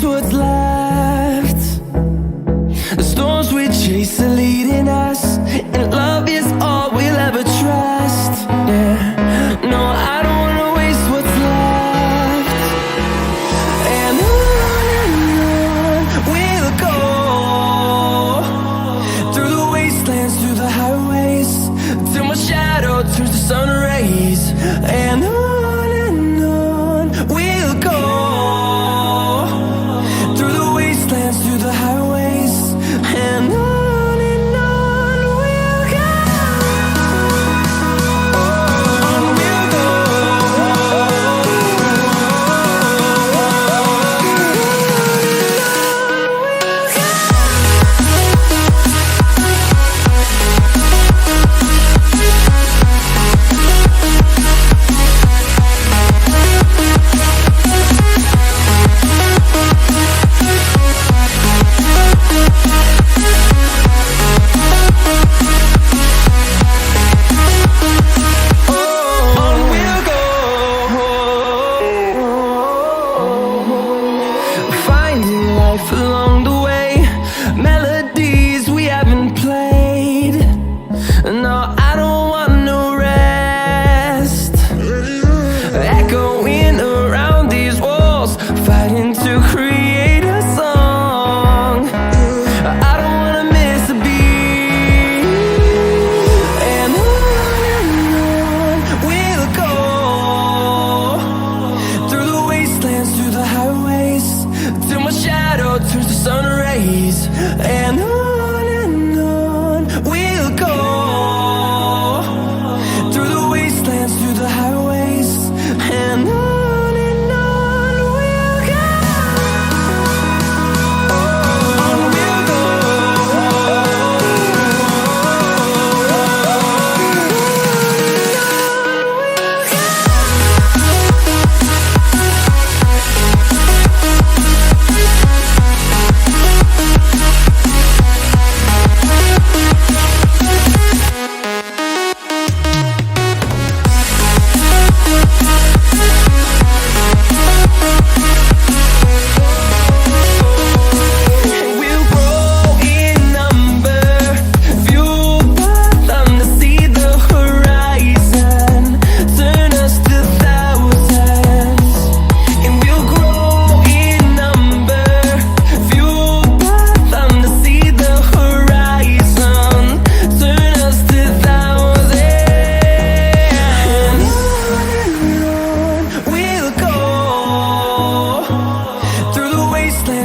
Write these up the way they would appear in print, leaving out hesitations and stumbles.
waste what's left. The storms we chase are leading us, and love is all we'll ever trust. Yeah, no, I don't wanna waste what's left. And on we'll go, through the wastelands, through the highways, till my shadow turns to sun rays. And on we'll go, through the wastelands, through the highways, and on we'll go. On we'll go. Along the way, melodies we haven't played. No, I don't want no rest. Echoing around these walls, fighting to create a song. I don't wanna miss a beat. And on we'll go, through the wastelands, through the highways, till my shadow turns to sun rays. And on we'll go, through the wastelands, through the highways, and on we'll go. On we'll go.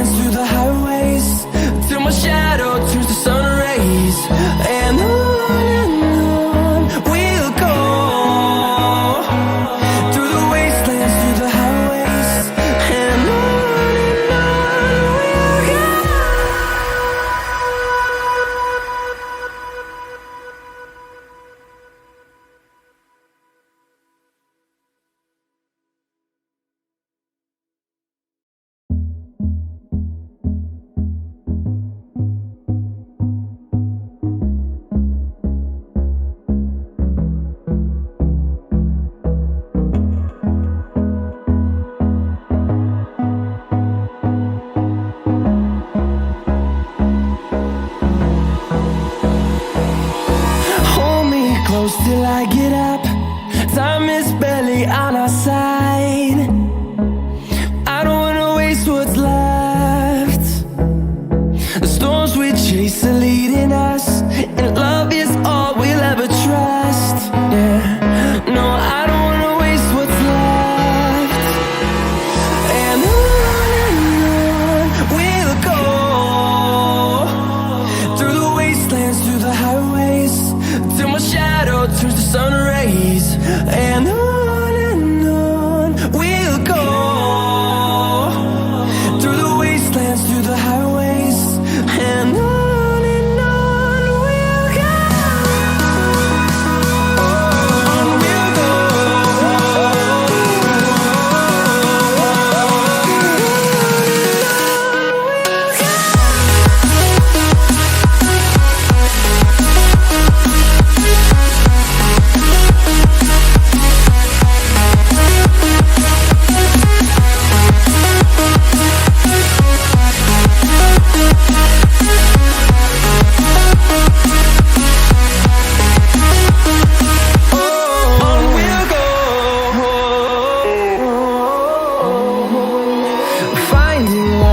Through the highways, till my shadow turns to sun rays. And on we'll go, through the wastelands, through the highways, and on we'll go. Close till I get up, time is barely on our side. I don't wanna waste what's left. The storms we chase are leading us, and love is all we'll ever trust. Yeah, no, I don't wanna waste what's left. And on we'll go, through the wastelands, through the highways, till my shadow turns to sun rays. And on we'll go, through the wastelands, through the highways, and on we'll go.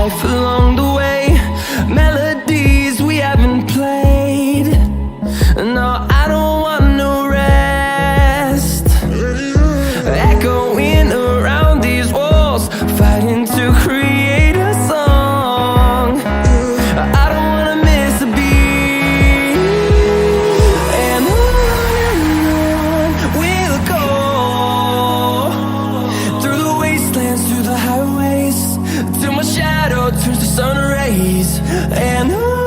life along the way, melodies we haven't played. No, I don't want no rest, echoing around these walls, fighting to create a song. I don't wanna miss a beat, and on we'll go, through the wastelands, through the highways, till my shadow turns to sun rays. And on